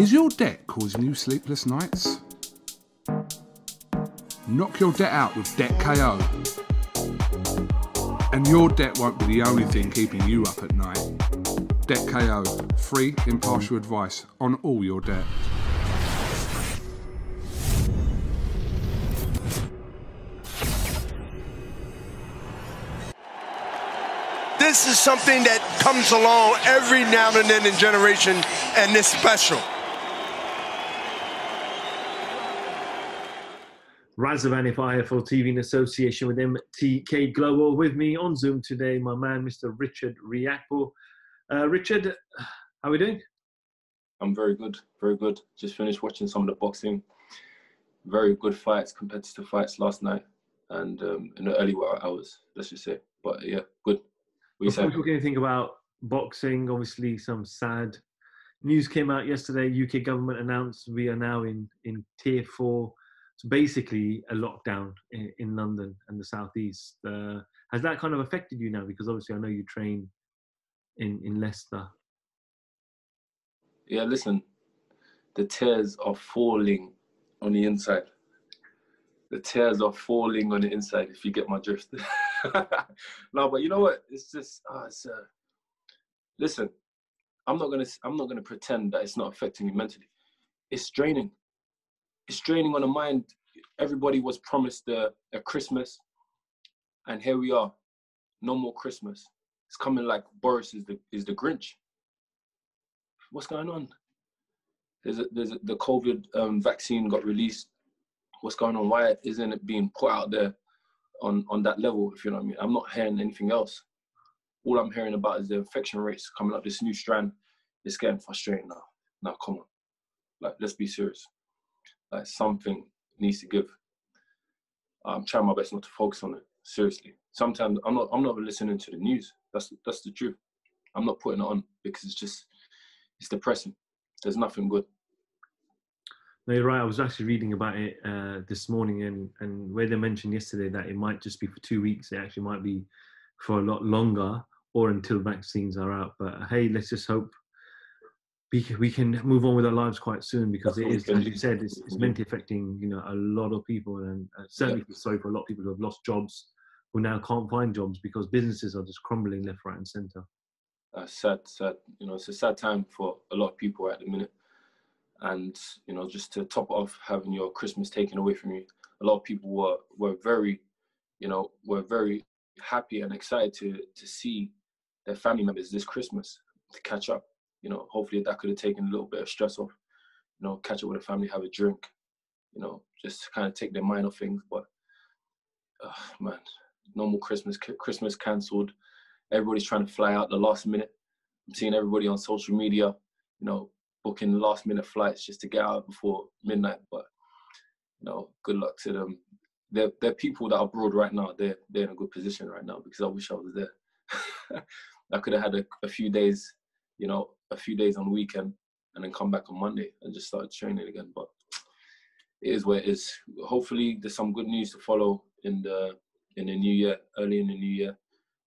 Is your debt causing you sleepless nights? Knock your debt out with Debt KO. And your debt won't be the only thing keeping you up at night. Debt KO, free impartial advice on all your debt. This is something that comes along every now and then in generation, and it's special. Razvan IFL TV in association with MTK Global. With me on Zoom today, my man, Mr. Richard Riakporhe. Richard, how are we doing? I'm very good, very good. Just finished watching some of the boxing. Very good fights, competitive fights last night, and in the early hours, let's just say. But yeah, good. Before we talk anything about boxing, obviously some sad news came out yesterday. UK government announced we are now in tier 4. It's basically a lockdown in London and the southeast. Has that kind of affected you now? Because obviously I know you train in Leicester. Yeah, listen, the tears are falling on the inside. The tears are falling on the inside, if you get my drift. No, but you know what? It's just, listen, I'm not gonna pretend that it's not affecting me mentally. It's draining. It's draining on the mind. Everybody was promised a Christmas, and here we are. No more Christmas. It's coming like Boris is the Grinch. What's going on? The COVID vaccine got released. What's going on? Why isn't it being put out there on that level, if you know what I mean? I'm not hearing anything else. All I'm hearing about is the infection rates coming up, this new strand. It's getting frustrating now. Now, come on. Like, let's be serious. Like, something needs to give. I'm trying my best not to focus on it, seriously. Sometimes I'm not listening to the news. That's the truth. I'm not putting it on because it's depressing. There's nothing good. No, you're right. I was actually reading about it this morning, and where they mentioned yesterday that it might just be for 2 weeks, it actually might be for a lot longer or until vaccines are out. But hey, let's just hope we can move on with our lives quite soon, because it is, as you said, it's mentally affecting a lot of people, and certainly sorry for a lot of people who have lost jobs, who now can't find jobs because businesses are just crumbling left, right, and centre. Sad. It's a sad time for a lot of people at the minute. And, just to top it off, having your Christmas taken away from you, a lot of people were very happy and excited to see their family members this Christmas, to catch up. Hopefully that could have taken a little bit of stress off, catch up with the family, have a drink, just to kind of take their mind off things. But, man, normal Christmas cancelled. Everybody's trying to fly out the last minute. I'm seeing everybody on social media, booking last minute flights just to get out before midnight. But, good luck to them. They're people that are abroad right now. They're in a good position right now, because I wish I was there. I could have had a few days, a few days on the weekend, and then come back on Monday and just start training again. But it is what it is. Hopefully there's some good news to follow in the new year, early in the new year.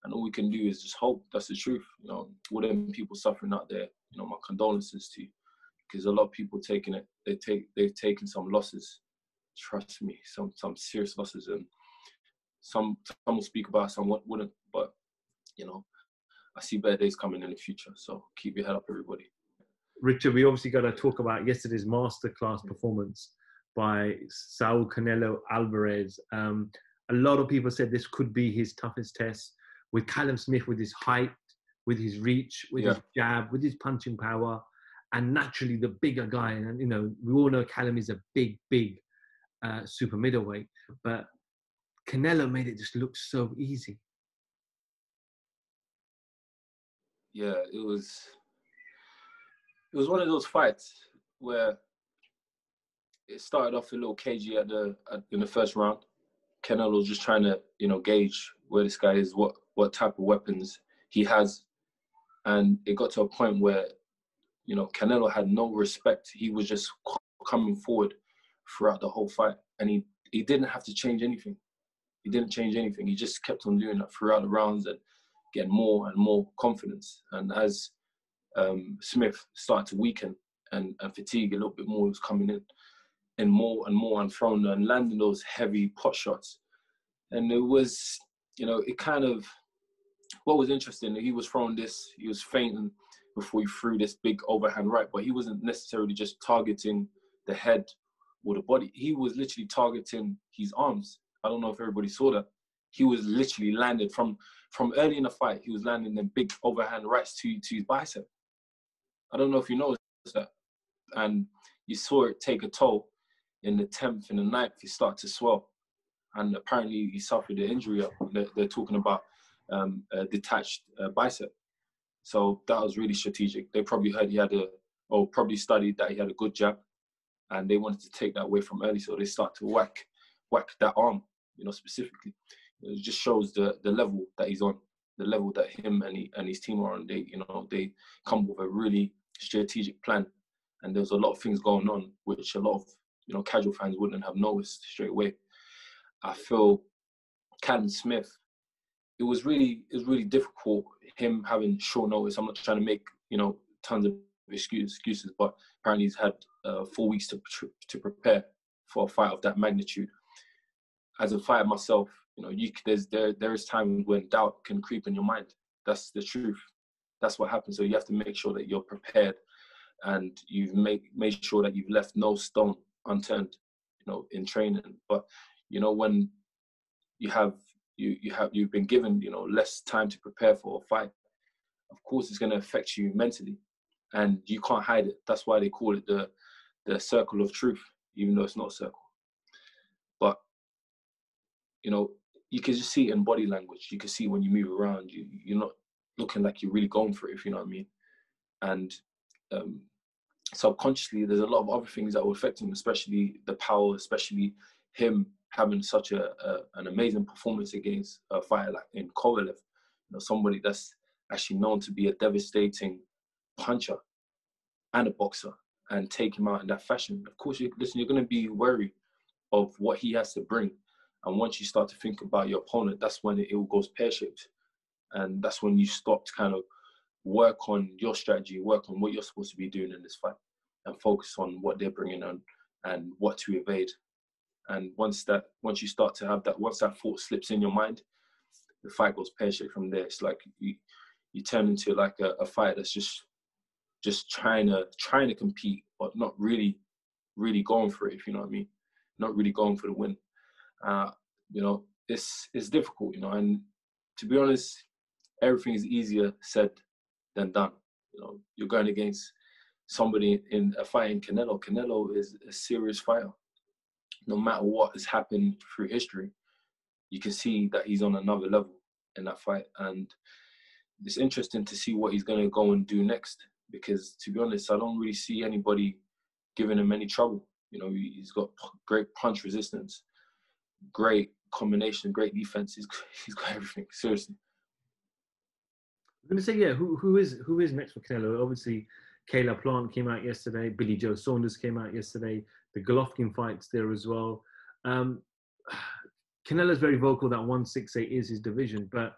And all we can do is just hope. That's the truth. All them people suffering out there, my condolences to you. Because a lot of people taking it, they've taken some losses. Trust me, some serious losses, and some will speak about it, some wouldn't. But I see better days coming in the future. So keep your head up, everybody. Richard, we obviously got to talk about yesterday's masterclass performance by Saul Canelo Alvarez. A lot of people said this could be his toughest test, with Callum Smith, with his height, with his reach, with his jab, with his punching power, and naturally the bigger guy. And we all know Callum is a big super middleweight, but Canelo made it just look so easy. Yeah, it was one of those fights where it started off a little cagey in the first round. Canelo was just trying to, gauge where this guy is, what type of weapons he has. And it got to a point where, Canelo had no respect. He was just coming forward throughout the whole fight. And he didn't have to change anything. He didn't change anything. He just kept on doing that throughout the rounds and getting more and more confidence. And as Smith started to weaken and fatigue a little bit more. He was coming in more and more and throwing and landing those heavy pot shots. And it was, you know, it kind of, what was interesting, he was throwing this, he was feinting before he threw this big overhand right, but he wasn't necessarily just targeting the head or the body. He was literally targeting his arms. I don't know if everybody saw that. He was literally landed from early in the fight, he was landing them big overhand rights to his bicep. I don't know if you noticed that. And you saw it take a toll. In the 10th and the 9th, he started to swell. And apparently he suffered an injury. They're talking about a detached bicep. So that was really strategic. They probably heard probably studied that he had a good jab, and they wanted to take that away from early. So they start to whack that arm, you know, specifically. It just shows the level that he's on, the level that him and his team are on. They come with a really strategic plan, and there's a lot of things going on which a lot of, you know, casual fans wouldn't have noticed straight away. I feel Callum Smith, it was really difficult, him having short notice. I'm not trying to make, you know, tons of excuses, but apparently he's had 4 weeks to prepare for a fight of that magnitude. As a fighter myself, you know, there is times when doubt can creep in your mind. That's the truth. That's what happens. So you have to make sure that you're prepared, and you've made sure that you've left no stone unturned, you know, in training. But you know, when you've been given, you know, less time to prepare for a fight, of course it's going to affect you mentally, and you can't hide it. That's why they call it the circle of truth, even though it's not a circle. But you know, you can just see it in body language. You can see when you move around, you're not looking like you're really going for it, if you know what I mean. And subconsciously, there's a lot of other things that will affect him, especially the power, especially him having such an amazing performance against a fighter like in Kovalev, you know, somebody that's actually known to be a devastating puncher and a boxer, and take him out in that fashion. Of course, you're going to be wary of what he has to bring. And once you start to think about your opponent, that's when it all goes pear-shaped. And that's when you stop to kind of work on your strategy, work on what you're supposed to be doing in this fight, and focus on what they're bringing on and what to evade. And once you start to have that, once that thought slips in your mind, the fight goes pear-shaped from there. It's like you turn into like a fighter that's just trying to compete, but not really going for it, if you know what I mean. Not really going for the win. You know, it's difficult, you know, and to be honest, everything is easier said than done. You know, you're going against somebody in a fight in Canelo. Canelo is a serious fighter. No matter what has happened through history, you can see that he's on another level in that fight. And it's interesting to see what he's going to go and do next, because to be honest, I don't really see anybody giving him any trouble. You know, he's got great punch resistance, great combination, great defense. He's got everything, seriously. I'm going to say, yeah, who is next for Canelo? Obviously, Kayla Plant came out yesterday. Billy Joe Saunders came out yesterday. The Golovkin fight's there as well. Canelo's very vocal that 168 is his division, but,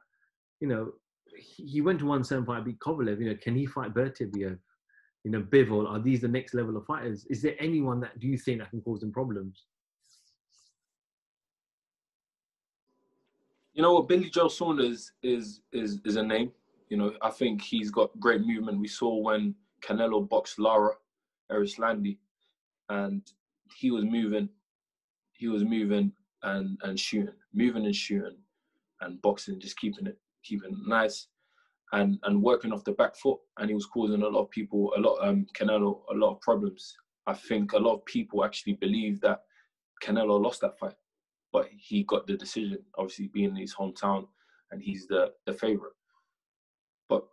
you know, he went to 175, beat Kovalev. You know, can he fight Berteviev? You know, Bivol, are these the next level of fighters? Is there anyone that do you think that can cause them problems? You know what, Billy Joe Saunders is a name. You know, I think he's got great movement. We saw when Canelo boxed Lara Arislandi, and he was moving and shooting and boxing, just keeping it nice and working off the back foot. And he was causing Canelo a lot of problems. I think a lot of people actually believe that Canelo lost that fight, but he got the decision, obviously being in his hometown, and he's the favorite. But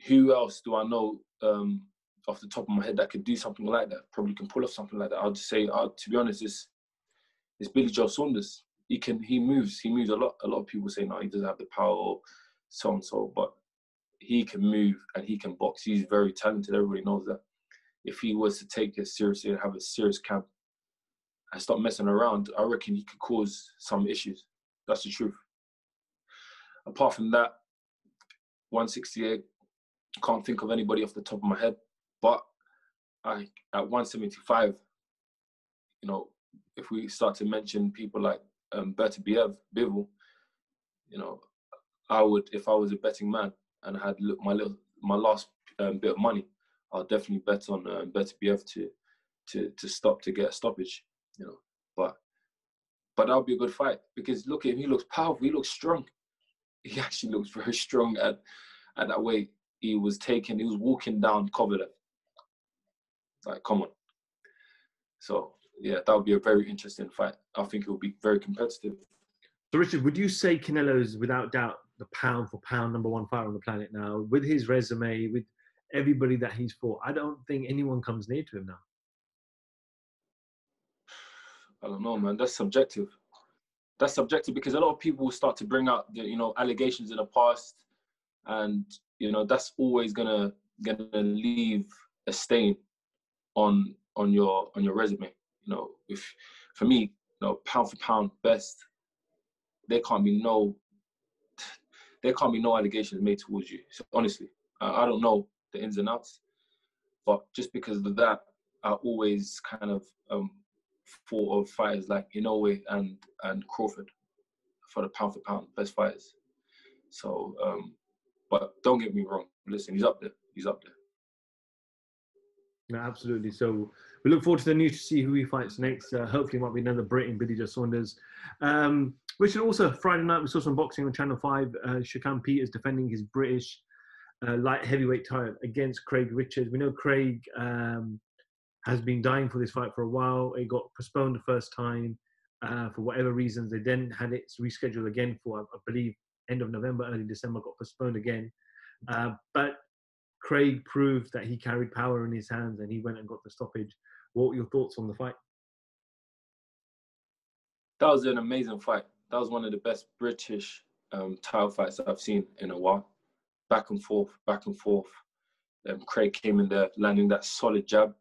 who else do I know off the top of my head that could do something like that? Probably can pull off something like that. I'll just say, to be honest, it's Billy Joe Saunders. He moves a lot. A lot of people say, no, he doesn't have the power or so and so, but he can move and he can box. He's very talented. Everybody knows that. If he was to take it seriously and have a serious camp and stop messing around, I reckon he could cause some issues. That's the truth. Apart from that, 168, can't think of anybody off the top of my head. But at 175, you know, if we start to mention people like Berta Bivol, you know, I would, if I was a betting man and I had my last bit of money, I'll definitely bet on Berta Biev to get a stoppage, you know. But that would be a good fight, because look at him, he looks powerful, he looks strong. He actually looks very strong at that weight. He was walking down Kovalev. Like, come on. So yeah, that would be a very interesting fight. I think it will be very competitive. So Richard, would you say Canelo is without doubt the pound for pound #1 fighter on the planet now? With his resume, with everybody that he's fought, I don't think anyone comes near to him now. I don't know, man. That's subjective. That's subjective, because a lot of people will start to bring out the, you know, allegations in the past, and you know, that's always gonna leave a stain on your resume. You know, if for me, you know, pound for pound best, there can't be no allegations made towards you. So honestly, I don't know the ins and outs, but just because of that, I always kind of thought of fighters like Inoue and Crawford for the pound for pound best fighters. So, but don't get me wrong. Listen, he's up there. He's up there. No, absolutely. So we look forward to the news to see who he fights next. Hopefully it might be another Brit in Billy Joe Saunders. Which is also Friday night, we saw some boxing on Channel 5. Shakan Peters defending his British light heavyweight title against Craig Richards. We know Craig has been dying for this fight for a while. It got postponed the first time for whatever reasons. They then had it rescheduled again for, I believe, end of November, early December, got postponed again. But Craig proved that he carried power in his hands and he went and got the stoppage. What were your thoughts on the fight? That was an amazing fight. That was one of the best British title fights I've seen in a while. Back and forth, back and forth. Craig came in there, landing that solid jab,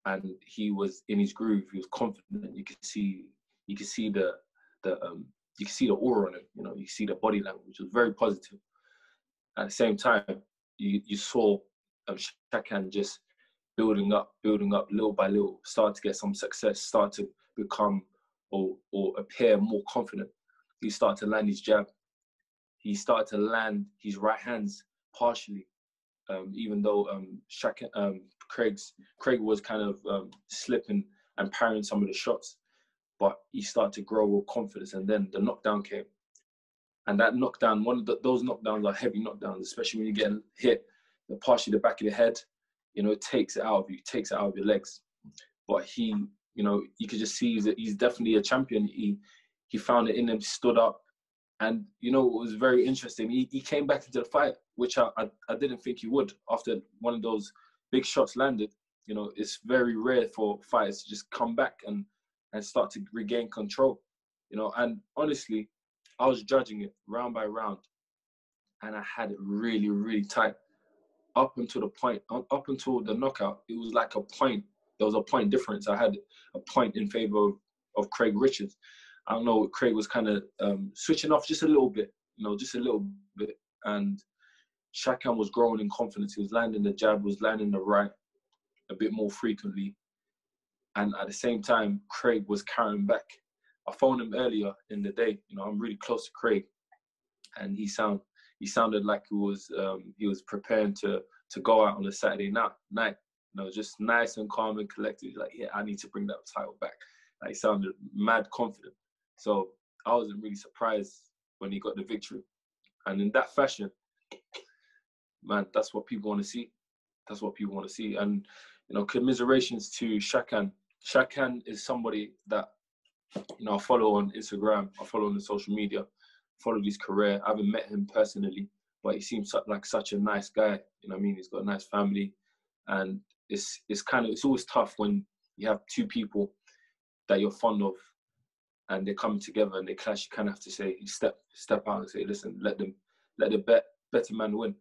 and he was in his groove. He was confident. You could see the aura on him. You know, you see the body language, which was very positive. At the same time, you saw Shakan just building up little by little, start to get some success, start to become or appear more confident. He started to land his jab. He started to land his right hands partially, even though Craig was kind of slipping and parrying some of the shots, but he started to grow with confidence, and then the knockdown came. And that knockdown, those knockdowns are heavy knockdowns, especially when you get hit partially the back of your head. You know, it takes it out of you, takes it out of your legs. But he, you know, you could just see that he's definitely a champion. He found it in him, stood up, and you know, it was very interesting. He came back into the fight, which I didn't think he would after one of those big shots landed. You know, it's very rare for fighters to just come back and start to regain control. You know, and honestly, I was judging it round by round, and I had it really, really tight up until the knockout. It was like a point. There was a point difference. I had a point in favor of Craig Richards. I don't know, Craig was kind of switching off just a little bit, you know, just a little bit. And Shakan was growing in confidence. He was landing the jab, was landing the right a bit more frequently. And at the same time, Craig was carrying back. I phoned him earlier in the day. You know, I'm really close to Craig, and he sounded like he was preparing to go out on a Saturday night. You know, just nice and calm and collected. He's like, yeah, I need to bring that title back. Like, he sounded mad confident. So I wasn't really surprised when he got the victory. And in that fashion, man, that's what people want to see. That's what people want to see. And, you know, commiserations to Shakan. Shakan is somebody that, you know, I follow on Instagram. I follow on the social media. Followed his career. I haven't met him personally, but he seems like such a nice guy. You know what I mean? He's got a nice family. And it's always tough when you have two people that you're fond of and they're coming together and they clash. You kind of have to say, step out and say, listen, let the better man win.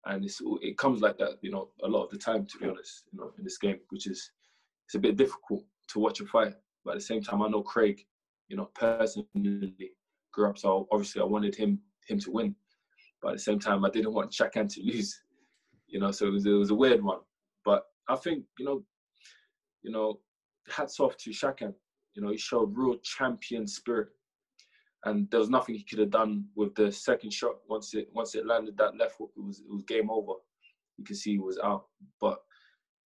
And it comes like that, you know, a lot of the time, to be honest, you know, in this game, which is, it's a bit difficult to watch a fight. But at the same time, I know Craig, you know, personally grew up, so obviously I wanted him to win. But at the same time, I didn't want Shakan to lose, you know, so it was a weird one. But I think, hats off to Shakan. He showed real champion spirit, and there was nothing he could have done with the second shot. Once it landed that left hook, it was game over. You can see he was out. But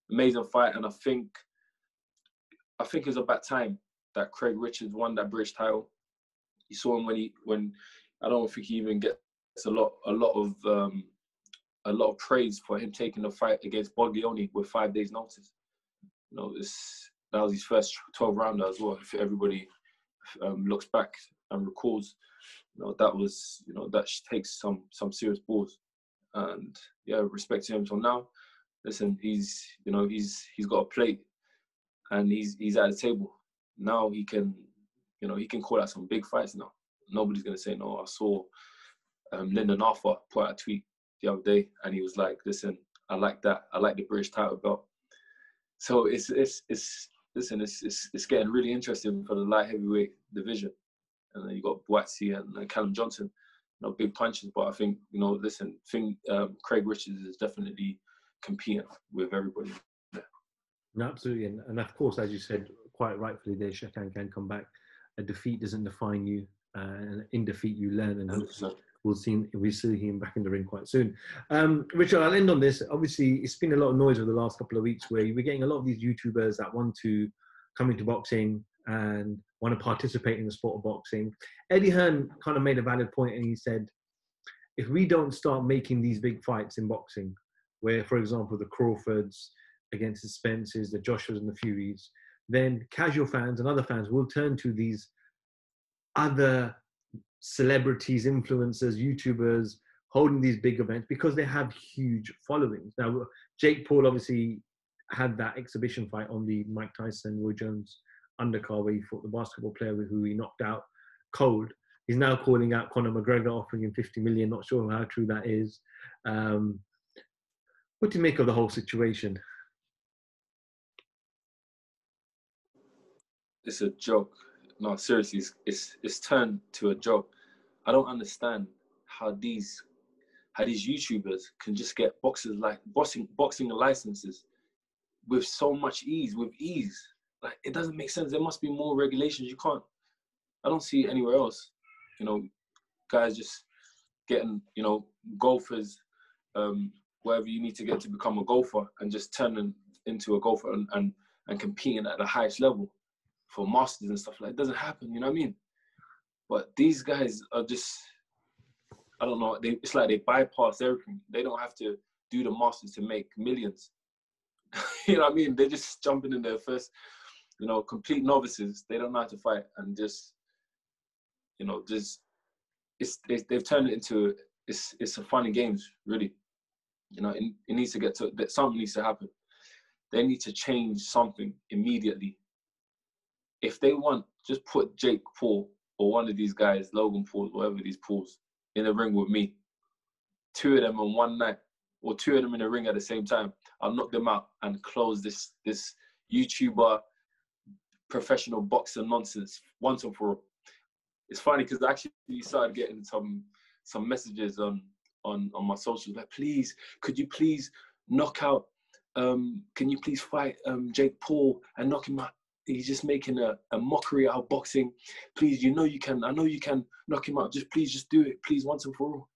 amazing fight, and I think it was about time that Craig Richards won that British title. You saw him when I don't think he even gets a lot of praise for him taking the fight against Boglioni with 5 days' notice. That was his first 12 rounder as well. If everybody looks back and recalls, that takes some serious balls. And yeah, respect to him till now. Listen, he's got a plate, and he's at the table. Now he can call out some big fights now. Nobody's gonna say no. I saw Lyndon Arthur put out a tweet the other day, and he was like, "Listen, I like that. I like the British title belt." So it's getting really interesting for the light heavyweight division, and then you got Boatsy and Callum Johnson, big punches. But I think Craig Richards is definitely competing with everybody. Yeah. No, absolutely, and of course, as you said quite rightfully, there Shakan can come back. A defeat doesn't define you, and in defeat you learn, and hopefully we'll see him back in the ring quite soon. Richard, I'll end on this. Obviously, it's been a lot of noise over the last couple of weeks where we're getting a lot of these YouTubers that want to come into boxing and want to participate in the sport of boxing. Eddie Hearn kind of made a valid point, and he said, if we don't start making these big fights in boxing, where, for example, the Crawfords against the Spencers, the Joshuas and the Furies, then casual fans and other fans will turn to these other celebrities, influencers, YouTubers holding these big events because they have huge followings. Now, Jake Paul obviously had that exhibition fight on the Mike Tyson, Roy Jones undercard where he fought the basketball player who he knocked out cold. He's now calling out Conor McGregor, offering him 50 million. Not sure how true that is. What do you make of the whole situation? It's a joke. No, seriously, it's turned to a joke. I don't understand how these YouTubers can just get boxing licenses with so much ease. Like, it doesn't make sense. There must be more regulations. I don't see it anywhere else. Guys just getting, golfers, whatever you need to get to become a golfer, and just turning into a golfer and competing at the highest level for masters and stuff like that. It doesn't happen, you know what I mean? But these guys are just, I don't know, it's like they bypass everything. They don't have to do the masters to make millions. You know what I mean? They're just jumping in their first, complete novices. They don't know how to fight, and they've turned it into, it's a fun and games, really. It needs to get to, that something needs to happen. They need to change something immediately. If they want, just put Jake Paul or one of these guys, Logan Paul, whatever these Pauls, in the ring with me. 2 of them on one night, or 2 of them in the ring at the same time. I'll knock them out and close this YouTuber professional boxer nonsense once and for all. It's funny because I actually started getting some messages on my socials like, please, could you please knock out, can you please fight Jake Paul and knock him out? He's just making a mockery out of boxing. Please, you know you can. I know you can knock him out. Just do it, please, once and for all.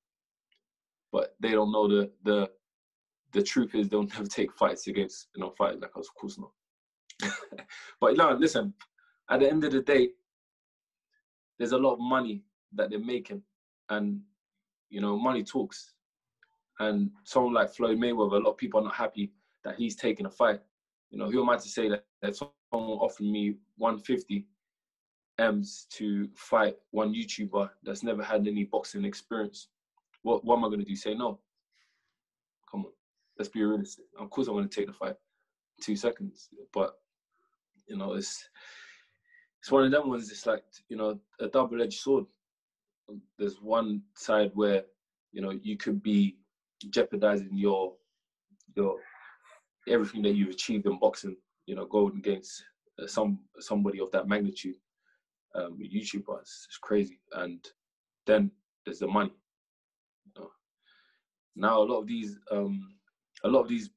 But they don't know the truth is they'll never take fights against fighters like us. Of course not. But no, listen. At the end of the day, there's a lot of money that they're making, and money talks. And someone like Floyd Mayweather, a lot of people are not happy that he's taking a fight. Who am I to say that someone offered me 150 M's to fight one YouTuber that's never had any boxing experience? What am I going to do? Say no? Come on, let's be realistic. Of course, I want to take the fight in 2 seconds, but it's one of them ones. It's like a double-edged sword. There's one side where you could be jeopardizing your everything that you've achieved in boxing, going against somebody of that magnitude, YouTubers. It's crazy. And then there's the money. Now a lot of these a lot of these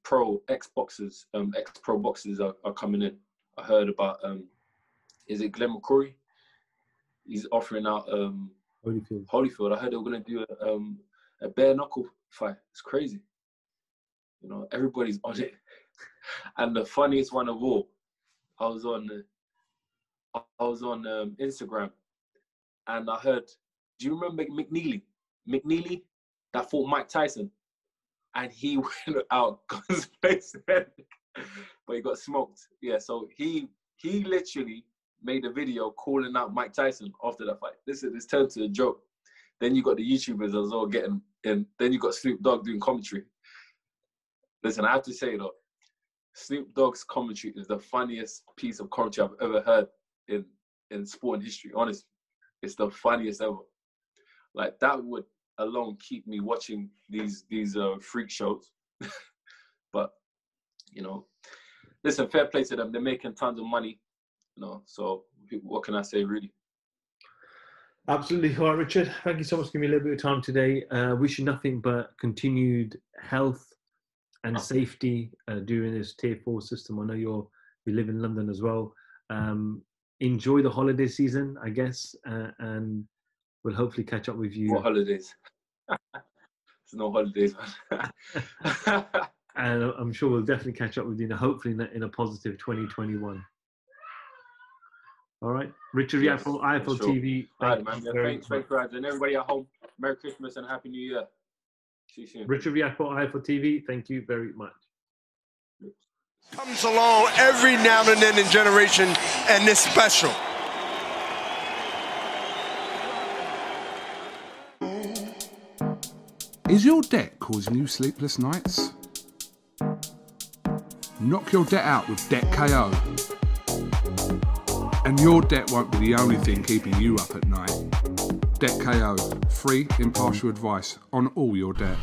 ex-pro boxers are coming in. I heard about, is it Glenn McCrory? He's offering out Holyfield. I heard they were going to do a bare knuckle fight. It's crazy. You know, everybody's on it. And the funniest one of all, I was on Instagram, and I heard, do you remember McNeely? McNeely that fought Mike Tyson, and he went out, got his face, but he got smoked. Yeah, so he literally made a video calling out Mike Tyson after that fight. This turned to a joke. Then you got the YouTubers as well getting in. Then you got Snoop Dogg doing commentary. Listen, I have to say though, Snoop Dogg's commentary is the funniest piece of commentary I've ever heard in sporting history. Honestly, it's the funniest ever. Like, that would alone keep me watching these freak shows. But, you know, listen, fair play to them. They're making tons of money, you know. So what can I say, really? Absolutely. All right, Richard, thank you so much for giving me a little bit of time today. Wish you nothing but continued health and safety during this Tier 4 system. I know you live in London as well. Enjoy the holiday season, I guess, and we'll hopefully catch up with you. What holidays? There's no holidays, man. And I'm sure we'll definitely catch up with you, hopefully in a positive 2021. All right. Richard Riakporhe, IFL TV. All right, man. Thanks for having everybody at home. Merry Christmas and Happy New Year. See you soon. Richard Riakporhe, IFL TV. Thank you very much. Comes along every now and then in generation, and it's special. Is your debt causing you sleepless nights? Knock your debt out with Debt KO. And your debt won't be the only thing keeping you up at night. Debt KO, free, impartial advice on all your debt.